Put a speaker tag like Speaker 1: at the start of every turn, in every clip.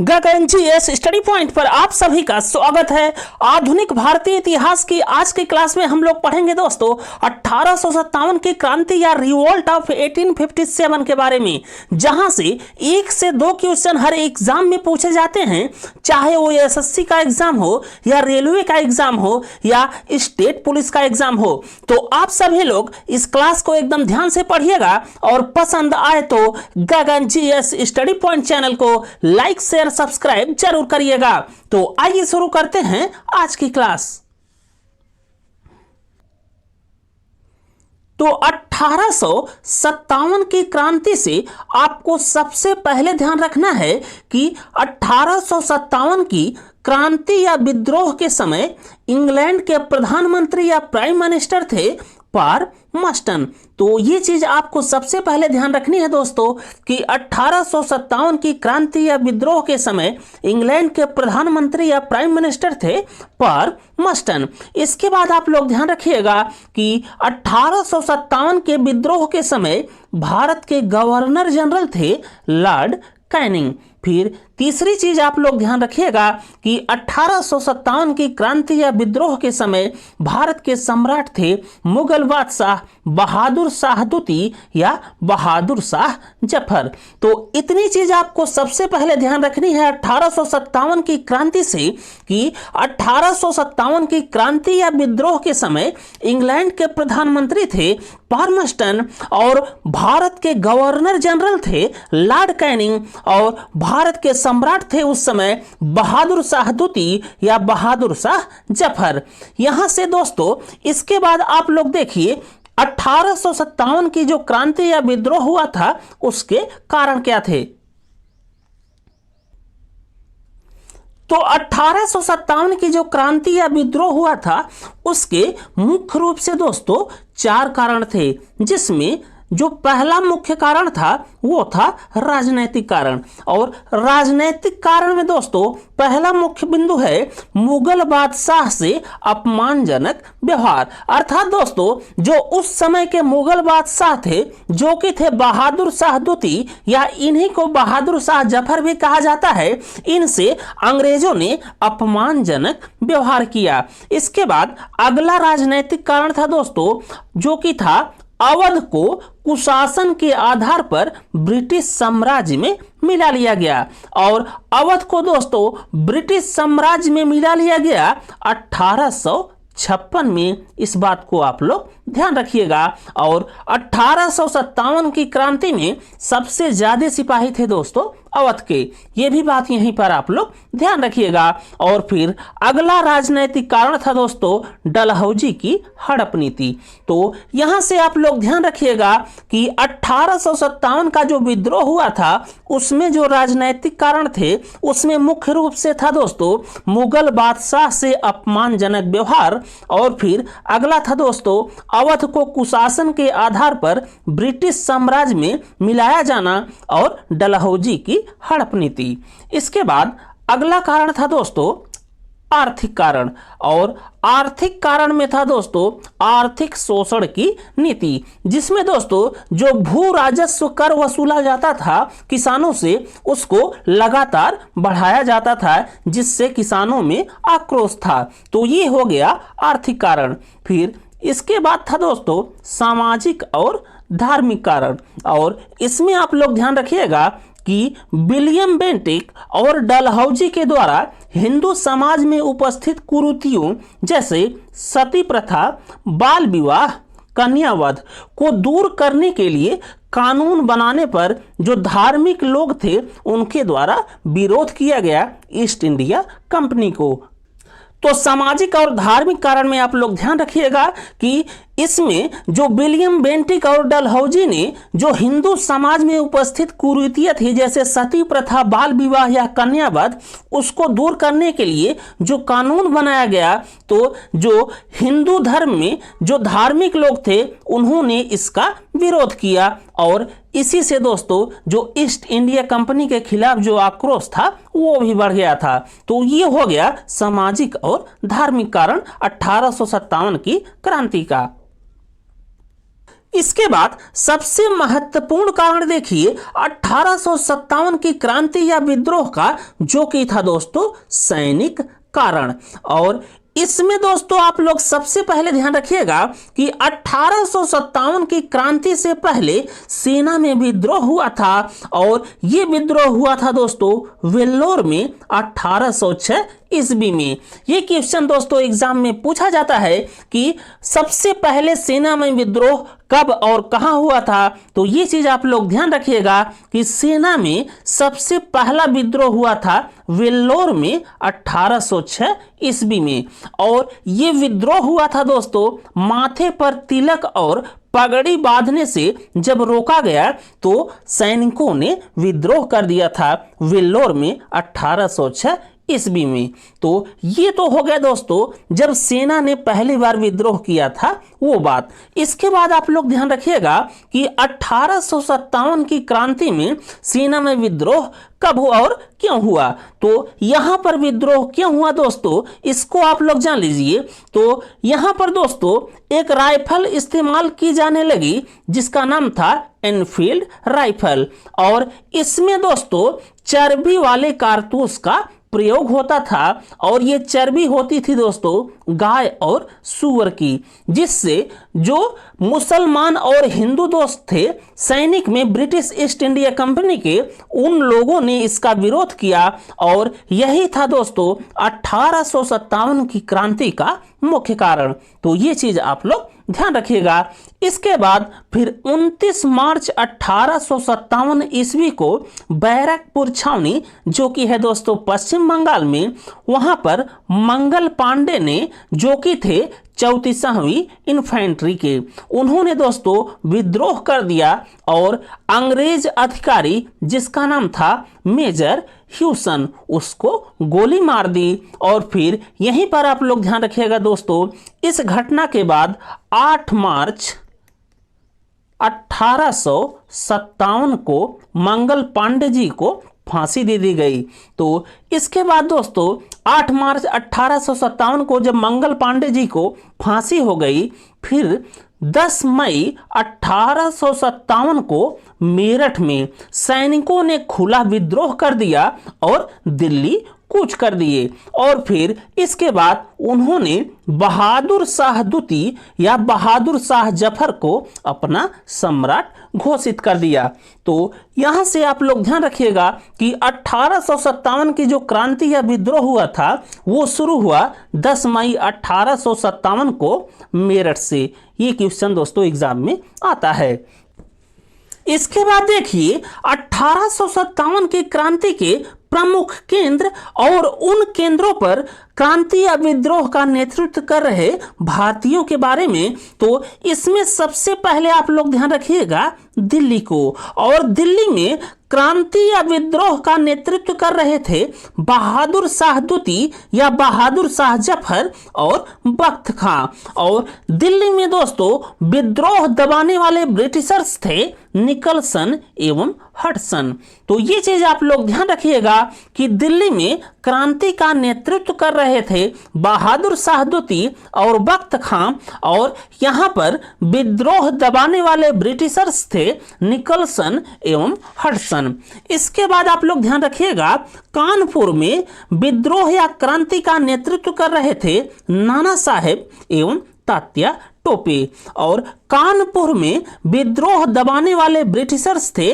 Speaker 1: गगन GS study point पर आप सभी का स्वागत है। आधुनिक भारतीय इतिहास की आज की क्लास में हम लोग पढ़ेंगे दोस्तों 1857 की क्रांति या रिवोल्ट ऑफ 1857 के बारे में, जहां से 1 से 2 क्वेश्चन हर एग्जाम में पूछे जाते हैं, चाहे वो एसएससी का एग्जाम हो या रेलवे का एग्जाम हो या स्टेट पुलिस का एग्जाम हो। तो आप सभी लोग इस क्लास को एकदम ध्यान से पढ़िएगा और पसंद आए तो गगन जीएस स्टडी पॉइंट चैनल को लाइक शेयर सब्सक्राइब जरूर करिएगा। तो आइए शुरू करते हैं आज की क्लास। तो 1857 की क्रांति से आपको सबसे पहले ध्यान रखना है कि 1857 की क्रांति या विद्रोह के समय इंग्लैंड के प्रधानमंत्री या प्राइम मिनिस्टर थे पारमस्टन। तो ये चीज आपको सबसे पहले ध्यान रखनी है दोस्तों कि 1857 की क्रांति या विद्रोह के समय इंग्लैंड के प्रधानमंत्री या प्राइम मिनिस्टर थे पारमस्टन। इसके बाद आप लोग ध्यान रखिएगा कि 1857 के विद्रोह के समय भारत के गवर्नर जनरल थे लॉर्ड कैनिंग। फिर तीसरी चीज आप लोग ध्यान रखिएगा कि 1857 की क्रांति या विद्रोह के समय भारत के सम्राट थे मुगल बादशाह बहादुर शाह दूती या बहादुर शाह जफर। तो इतनी चीज आपको सबसे पहले ध्यान रखनी है 1857 की क्रांति से कि 1857 की क्रांति या विद्रोह के समय इंग्लैंड के प्रधानमंत्री थे पारमस्टन और भारत के गवर्नर जनरल थे लॉर्ड कैनिंग और भारत के सम्राट थे उस समय बहादुर शाह दूती या बहादुर शाह जफर। यहां से दोस्तों इसके बाद आप लोग देखिए 1857 की जो क्रांति या विद्रोह हुआ था उसके कारण क्या थे। तो 1857 की जो क्रांति या विद्रोह हुआ था उसके मुख्य रूप से दोस्तों 4 कारण थे, जिसमें जो पहला मुख्य कारण था वो था राजनैतिक कारण। और राजनैतिक कारण में दोस्तों पहला मुख्य बिंदु है मुगल बादशाह से अपमानजनक व्यवहार। अर्थात दोस्तों जो उस समय के मुगल बादशाह थे जो कि थे बहादुर शाह दूती या इन्हीं को बहादुर शाह जफर भी कहा जाता है, इनसे अंग्रेजों ने अपमानजनक व्यवहार किया। इसके बाद अगला राजनैतिक कारण था दोस्तों जो कि था अवध को कुशासन के आधार पर ब्रिटिश साम्राज्य में मिला लिया गया। और अवध को दोस्तों ब्रिटिश साम्राज्य में मिला लिया गया 1856 में। इस बात को आप लोग ध्यान रखिएगा। और 1857 की क्रांति में सबसे ज्यादा सिपाही थे दोस्तों अवध के, ये भी बात यहीं पर आप लोग ध्यान रखिएगा। और फिर अगला राजनीतिक कारण था दोस्तों डलहौजी की हड़प नीति। तो यहां से आप लोग ध्यान रखिएगा कि 1857 का जो विद्रोह हुआ था उसमें जो राजनीतिक कारण थे उसमें मुख्य रूप से था दोस्तों मुगल बादशाह से अपमानजनक व्यवहार। और फिर अगला था दोस्तों अवध को कुशासन के आधार पर ब्रिटिश साम्राज्य में मिलाया जाना और डलहौजी की हड़प नीति। इसके बाद अगला कारण था दोस्तों आर्थिक कारण। और आर्थिक कारण में था दोस्तों आर्थिक शोषण की नीति, जिसमें दोस्तों जो भू राजस्व कर वसूला जाता था किसानों से उसको लगातार बढ़ाया जाता था, जिससे किसानों में आक्रोश था। तो ये हो गया आर्थिक कारण। फिर इसके बाद था दोस्तों सामाजिक और धार्मिक कारण। और इसमें आप लोग ध्यान रखिएगा कि विलियम बेंटिक और डलहौजी के द्वारा हिंदू समाज में उपस्थित कुरीतियों जैसे सती प्रथा, बाल विवाह, कन्यावध को दूर करने के लिए कानून बनाने पर जो धार्मिक लोग थे उनके द्वारा विरोध किया गया ईस्ट इंडिया कंपनी को। तो सामाजिक और धार्मिक कारण में आप लोग ध्यान रखिएगा कि इसमें जो विलियम बेंटिक और डलहौजी ने जो हिंदू समाज में उपस्थित कुरीतियां थी जैसे सती प्रथा, बाल विवाह या कन्यावध, उसको दूर करने के लिए जो कानून बनाया गया, तो जो हिंदू धर्म में जो धार्मिक लोग थे उन्होंने इसका विरोध किया। और इसी से दोस्तों जो ईस्ट इंडिया कंपनी के खिलाफ जो आक्रोश था वो भी बढ़ गया था। तो ये हो गया सामाजिक और धार्मिक कारण 1857 की क्रांति का। इसके बाद सबसे महत्वपूर्ण कारण देखिए 1857 की क्रांति या विद्रोह का, जो कि था दोस्तों सैनिक कारण। और इसमें दोस्तों आप लोग सबसे पहले ध्यान रखिएगा कि 1857 की क्रांति से पहले सेना में विद्रोह हुआ था, और यह विद्रोह हुआ था दोस्तों वेल्लोर में 1806 ईस्वी में। ये क्वेश्चन दोस्तों एग्जाम में पूछा जाता है कि सबसे पहले सेना में विद्रोह कब और कहां हुआ था। तो ये चीज आप लोग ध्यान रखिएगा कि सेना में सबसे पहला विद्रोह हुआ था वेल्लोर में 1806 ईस्वी में। और ये विद्रोह हुआ था दोस्तों माथे पर तिलक और पगड़ी बांधने से जब रोका गया तो सैनिकों ने विद्रोह कर दिया था वेल्लोर में 1806 ईस्वी में। तो ये तो हो गया दोस्तों जब सेना ने पहली बार विद्रोह किया था वो बात। इसके बाद आप लोग ध्यान रखिएगा कि 1857 की क्रांति में सेना में विद्रोह कब हुआ और क्यों हुआ। तो यहां पर विद्रोह क्यों हुआ दोस्तों, इसको आप लोग जान लीजिए। तो यहां पर दोस्तों एक राइफल इस्तेमाल की जाने लगी जिसका नाम था एनफील्ड राइफल, और इसमें दोस्तों चर्बी वाले कारतूस का प्रयोग होता था, और ये चर्बी होती थी दोस्तों गाय और सूअर की, जिससे जो मुसलमान और हिंदू दोस्त थे सैनिक में ब्रिटिश ईस्ट इंडिया कंपनी के, उन लोगों ने इसका विरोध किया, और यही था दोस्तों 1857 की क्रांति का मुख्य कारण। तो ये चीज आप लोग ध्यान रखिएगा। इसके बाद फिर 29 मार्च 1857 ईस्वी को बैरकपुर छावनी, जो कि है दोस्तों पश्चिम बंगाल में, वहां पर मंगल पांडे ने, जो कि थे 34वीं इन्फेंट्री के, उन्होंने दोस्तों विद्रोह कर दिया, और अंग्रेज अधिकारी जिसका नाम था मेजर ह्यूसन, उसको गोली मार दी। और फिर यहीं पर आप लोग ध्यान रखिएगा दोस्तों, इस घटना के बाद 8 मार्च 1857 को मंगल पांडे जी को फांसी दे दी गई। तो इसके बाद दोस्तों 8 मार्च 1857 को जब मंगल पांडे जी को फांसी हो गई, फिर 10 मई 1857 को मेरठ में सैनिकों ने खुला विद्रोह कर दिया और दिल्ली कूच कर दिए। और फिर इसके बाद उन्होंने बहादुर शाह द्वितीय या बहादुर शाह जफर को अपना सम्राट घोषित कर दिया। तो यहां से आप लोग ध्यान रखिएगा कि 1857 की जो क्रांति या विद्रोह हुआ था वो शुरू हुआ 10 मई 1857 को मेरठ से। ये क्वेश्चन दोस्तों एग्जाम में आता है। इसके बाद देखिए 1857 की क्रांति के प्रमुख केंद्र और उन केंद्रों पर क्रांति या विद्रोह का नेतृत्व कर रहे भारतीयों के बारे में। तो इसमें सबसे पहले आप लोग ध्यान रखिएगा दिल्ली को, और दिल्ली में क्रांति या विद्रोह का नेतृत्व कर रहे थे बहादुर शाह द्वितीय या बहादुर शाह जफर और बख्त खां। और दिल्ली में दोस्तों विद्रोह दबाने वाले ब्रिटिशर्स थे निकलसन एवं हडसन। तो ये चीज आप लोग ध्यान रखिएगा कि दिल्ली में क्रांति का नेतृत्व कर रहे थे बहादुर शाह द्वितीय और बख्त खां, और यहां पर विद्रोह दबाने वाले ब्रिटिशर्स थे निकलसन एवं हडसन। इसके बाद आप लोग ध्यान रखिएगा कानपुर में विद्रोह या क्रांति का नेतृत्व कर रहे थे नाना साहेब एवं तात्या टोपे, और कानपुर में विद्रोह दबाने वाले ब्रिटिशर्स थे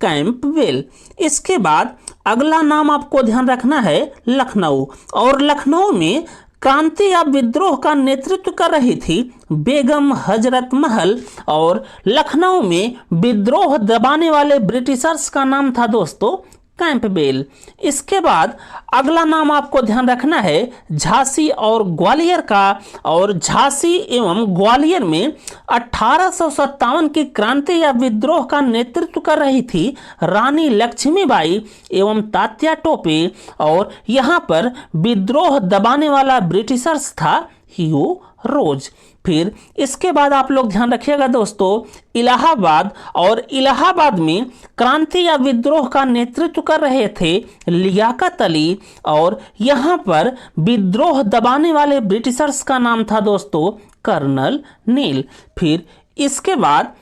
Speaker 1: कैंपबेल। इसके बाद अगला नाम आपको ध्यान रखना है लखनऊ, और लखनऊ में क्रांति या विद्रोह का नेतृत्व कर रही थी बेगम हजरत महल, और लखनऊ में विद्रोह दबाने वाले ब्रिटिशर्स का नाम था दोस्तों कैंपबेल। इसके बाद अगला नाम आपको ध्यान रखना है झांसी और ग्वालियर का, और झांसी एवं ग्वालियर में 1857 की क्रांति या विद्रोह का नेतृत्व कर रही थी रानी लक्ष्मीबाई एवं तात्या टोपे, और यहाँ पर विद्रोह दबाने वाला ब्रिटिशर्स था ह्यू रोज। फिर इसके बाद आप लोग ध्यान रखिएगा दोस्तों इलाहाबाद, और इलाहाबाद में क्रांति या विद्रोह का नेतृत्व कर रहे थे लियाकत अली, और यहाँ पर विद्रोह दबाने वाले ब्रिटिशर्स का नाम था दोस्तों कर्नल नील। फिर इसके बाद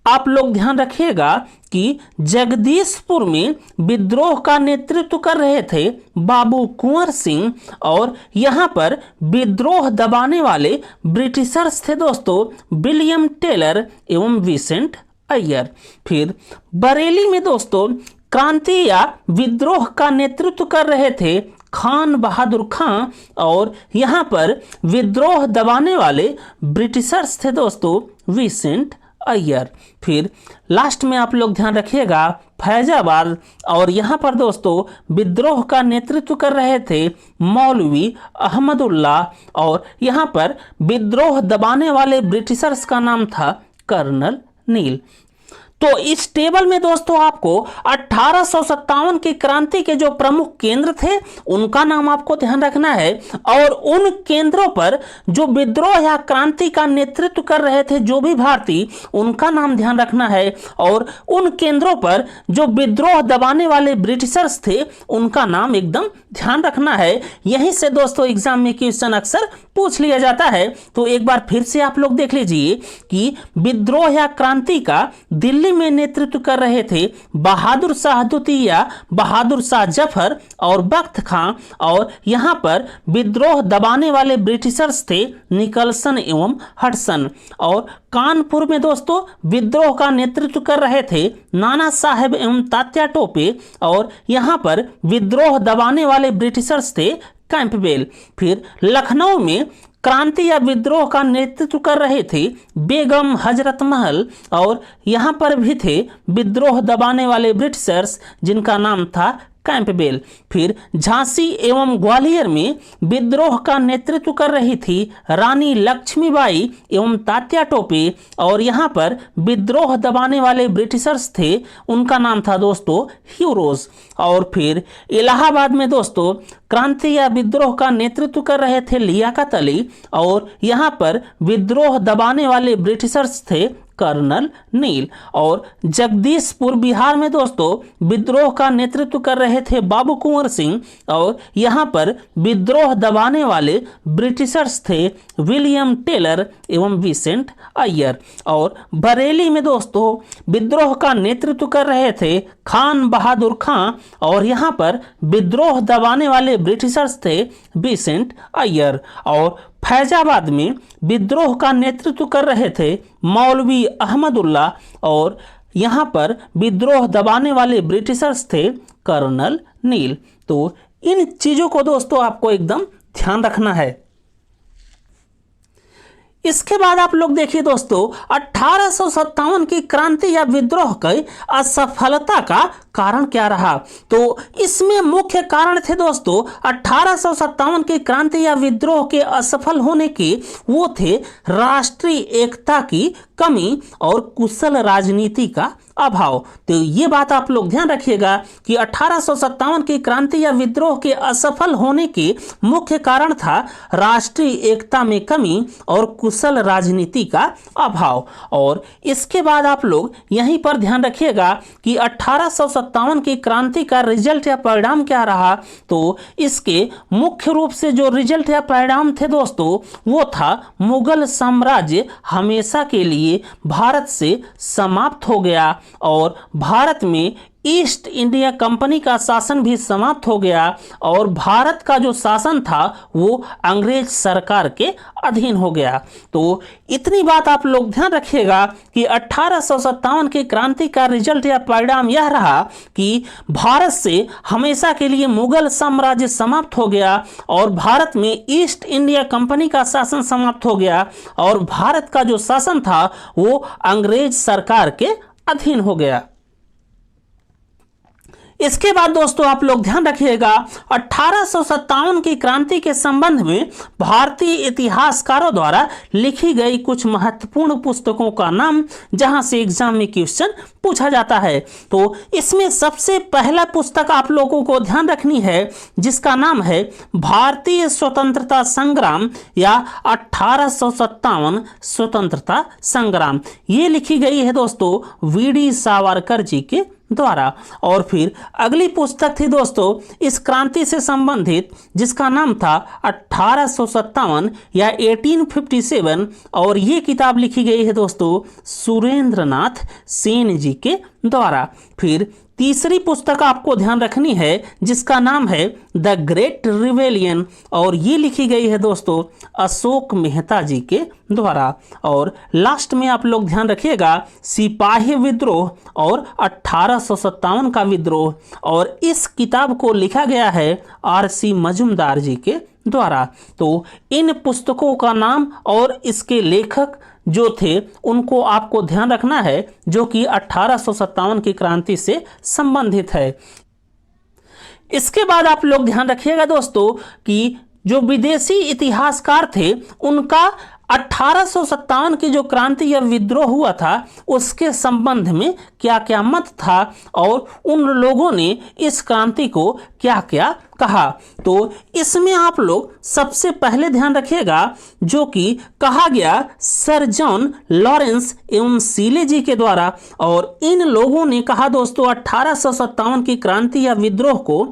Speaker 1: आप लोग ध्यान रखिएगा कि जगदीशपुर में विद्रोह का नेतृत्व कर रहे थे बाबू कुंवर सिंह और यहां पर विद्रोह दबाने वाले ब्रिटिशर्स थे दोस्तों विलियम टेलर एवं विसेंट अय्यर। फिर बरेली में दोस्तों क्रांति या विद्रोह का नेतृत्व कर रहे थे खान बहादुर खां और यहां पर विद्रोह दबाने वाले ब्रिटिशर्स थे दोस्तों विसेंट अय्यर। फिर लास्ट में आप लोग ध्यान रखिएगा फैजाबाद और यहाँ पर दोस्तों विद्रोह का नेतृत्व कर रहे थे मौलवी अहमदुल्ला और यहाँ पर विद्रोह दबाने वाले ब्रिटिशर्स का नाम था कर्नल नील। तो इस टेबल में दोस्तों आपको 1857 की क्रांति के जो प्रमुख केंद्र थे उनका नाम आपको ध्यान रखना है और उन केंद्रों पर जो विद्रोह या क्रांति का नेतृत्व कर रहे थे जो भी भारतीय उनका नाम ध्यान रखना है और उन केंद्रों पर जो विद्रोह दबाने वाले ब्रिटिशर्स थे उनका नाम एकदम ध्यान रखना है। यहीं से दोस्तों एग्जाम में क्वेश्चन अक्सर पूछ लिया जाता है। तो एक बार फिर से आप लोग देख लीजिए कि विद्रोह या क्रांति का दिल्ली में नेतृत्व कर रहे थे बहादुर शाह द्वितीय, बहादुर शाह जफर और बख्त खां और यहां पर विद्रोह दबाने वाले ब्रिटिशर्स थे निकलसन एवं हडसन और कानपुर में दोस्तों विद्रोह का नेतृत्व कर रहे थे नाना साहेब एवं तात्या टोपे और यहां पर विद्रोह दबाने वाले ब्रिटिशर्स थे कैंपबेल। फिर लखनऊ में क्रांति या विद्रोह का नेतृत्व कर रहे थे बेगम हजरत महल और यहां पर भी थे विद्रोह दबाने वाले ब्रिटिशर्स जिनका नाम था कैंपबेल। फिर झांसी एवं ग्वालियर में विद्रोह का नेतृत्व कर रही थी रानी लक्ष्मीबाई एवं तात्या टोपे और यहाँ पर विद्रोह दबाने वाले ब्रिटिशर्स थे उनका नाम था दोस्तों ह्यूरोज। और फिर इलाहाबाद में दोस्तों क्रांति या विद्रोह का नेतृत्व कर रहे थे लियाकत अली और यहाँ पर विद्रोह दबाने वाले ब्रिटिशर्स थे कर्नल नील। और जगदीशपुर बिहार में दोस्तों विद्रोह का नेतृत्व कर रहे थे बाबू कुंवर सिंह और यहाँ पर विद्रोह दबाने वाले ब्रिटिशर्स थे विलियम टेलर एवं विसेंट अय्यर। और बरेली में दोस्तों विद्रोह का नेतृत्व कर रहे थे खान बहादुर खां और यहाँ पर विद्रोह दबाने वाले ब्रिटिशर्स थे विसेंट अय्यर। और फैजाबाद में विद्रोह का नेतृत्व कर रहे थे मौलवी अहमदुल्ला और यहाँ पर विद्रोह दबाने वाले ब्रिटिशर्स थे कर्नल नील। तो इन चीज़ों को दोस्तों आपको एकदम ध्यान रखना है। इसके बाद आप लोग देखिए दोस्तों 1857 की क्रांति या विद्रोह की असफलता का कारण क्या रहा। तो इसमें मुख्य कारण थे दोस्तों 1857 की क्रांति या विद्रोह के असफल होने के वो थे राष्ट्रीय एकता की कमी और कुशल राजनीति का अभाव। तो ये बात आप लोग ध्यान रखिएगा कि 1857 की क्रांति या विद्रोह के असफल होने के मुख्य कारण था राष्ट्रीय एकता में कमी और कुशल राजनीति का अभाव। और इसके बाद आप लोग यहीं पर ध्यान रखिएगा कि 1857 की क्रांति का रिजल्ट या परिणाम क्या रहा। तो इसके मुख्य रूप से जो रिजल्ट या परिणाम थे दोस्तों वो था मुगल साम्राज्य हमेशा के लिए भारत से समाप्त हो गया और भारत में ईस्ट इंडिया कंपनी का शासन भी समाप्त हो गया और भारत का जो शासन था वो अंग्रेज सरकार के अधीन हो गया। तो इतनी बात आप लोग ध्यान रखिएगा कि 1857 की क्रांति का रिजल्ट या परिणाम यह रहा कि भारत से हमेशा के लिए मुगल साम्राज्य समाप्त हो गया और भारत में ईस्ट इंडिया कंपनी का शासन समाप्त हो गया और भारत का जो शासन था वो अंग्रेज सरकार के अधीन हो गया। इसके बाद दोस्तों आप लोग ध्यान रखिएगा 1857 की क्रांति के संबंध में भारतीय इतिहासकारों द्वारा लिखी गई कुछ महत्वपूर्ण पुस्तकों का नाम जहां से एग्जाम में क्वेश्चन पूछा जाता है। तो इसमें सबसे पहला पुस्तक आप लोगों को ध्यान रखनी है जिसका नाम है भारतीय स्वतंत्रता संग्राम या 1857 स्वतंत्रता संग्राम। ये लिखी गई है दोस्तों वीडी सावरकर जी के द्वारा। और फिर अगली पुस्तक थी दोस्तों इस क्रांति से संबंधित, जिसका नाम था 1857 या 1857, और ये किताब लिखी गई है दोस्तों सुरेंद्र नाथ सेन जी के द्वारा। फिर तीसरी पुस्तक आपको ध्यान रखनी है जिसका नाम है द ग्रेट रिवेलियन, और ये लिखी गई है दोस्तों अशोक मेहता जी के द्वारा। और लास्ट में आप लोग ध्यान रखिएगा सिपाही विद्रोह और 1857 का विद्रोह, और इस किताब को लिखा गया है RC मजुमदार जी के द्वारा। तो इन पुस्तकों का नाम और इसके लेखक जो थे उनको आपको ध्यान रखना है, जो कि 1857 की क्रांति से संबंधित है। इसके बाद आप लोग ध्यान रखिएगा दोस्तों कि जो विदेशी इतिहासकार थे उनका 1857 की जो क्रांति या विद्रोह हुआ था उसके संबंध में क्या क्या मत था, और उन लोगों ने इस क्रांति को क्या क्या कहा। तो इसमें आप लोग सबसे पहले ध्यान रखिएगा जो कि कहा गया सर जॉन लॉरेंस एवं सीले जी के द्वारा, और इन लोगों ने कहा दोस्तों 1857 की क्रांति या विद्रोह को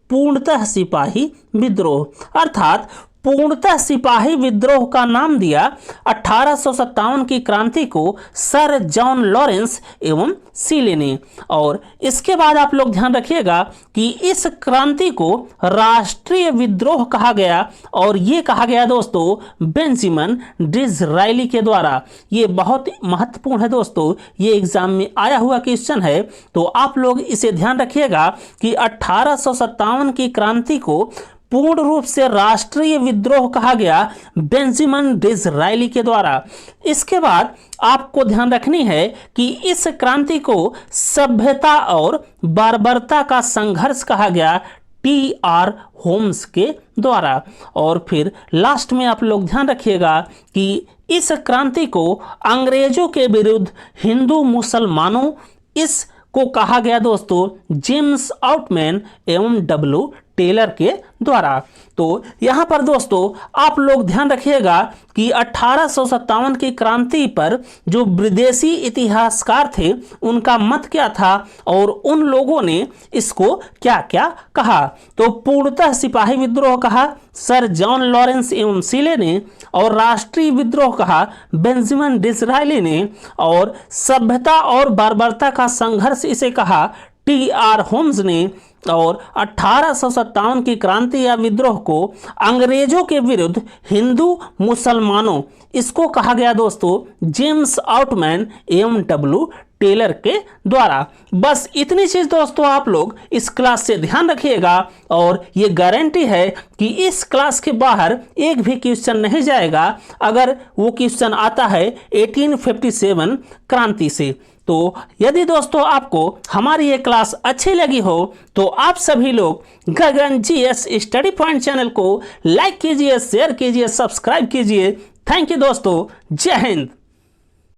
Speaker 1: पूर्णतः सिपाही विद्रोह, अर्थात पूर्णतः सिपाही विद्रोह का नाम दिया 1857 की क्रांति को सर जॉन लॉरेंस एवं सीले ने। और इसके बाद आप लोग ध्यान रखिएगा कि इस क्रांति को राष्ट्रीय विद्रोह कहा गया, और ये कहा गया दोस्तों बेंजामिन डिसरायली के द्वारा। ये बहुत महत्वपूर्ण है दोस्तों, ये एग्जाम में आया हुआ क्वेश्चन है, तो आप लोग इसे ध्यान रखिएगा कि 1857 की क्रांति को पूर्ण रूप से राष्ट्रीय विद्रोह कहा गया बेंजामिन डिसरायली के द्वारा। इसके बाद आपको ध्यान रखनी है कि इस क्रांति को सभ्यता और बर्बरता का संघर्ष कहा गया TR होम्स के द्वारा। और फिर लास्ट में आप लोग ध्यान रखिएगा कि इस क्रांति को अंग्रेजों के विरुद्ध हिंदू मुसलमानों इसको कहा गया दोस्तों जेम्स आउटमैन एवं W टेलर के द्वारा। तो यहाँ पर दोस्तों आप लोग ध्यान रखिएगा कि 1857 की क्रांति पर जो विदेशी इतिहासकार थे उनका मत क्या था, और उन लोगों ने इसको क्या क्या कहा। तो पूर्णतः सिपाही विद्रोह कहा सर जॉन लॉरेंस एवं सीले ने, और राष्ट्रीय विद्रोह कहा बेंजामिन डिसरायली ने, और सभ्यता और बर्बरता का संघर्ष इसे कहा TR होम्स ने, और 1857 की क्रांति या विद्रोह को अंग्रेजों के विरुद्ध हिंदू मुसलमानों इसको कहा गया दोस्तों जेम्स आउटमैन एवं W टेलर के द्वारा। बस इतनी चीज दोस्तों आप लोग इस क्लास से ध्यान रखिएगा, और ये गारंटी है कि इस क्लास के बाहर एक भी क्वेश्चन नहीं जाएगा अगर वो क्वेश्चन आता है 1857 क्रांति से। तो यदि दोस्तों आपको हमारी ये क्लास अच्छी लगी हो तो आप सभी लोग गगन GS स्टडी पॉइंट चैनल को लाइक कीजिए, शेयर कीजिए, सब्सक्राइब कीजिए। थैंक यू दोस्तों, जय हिंद।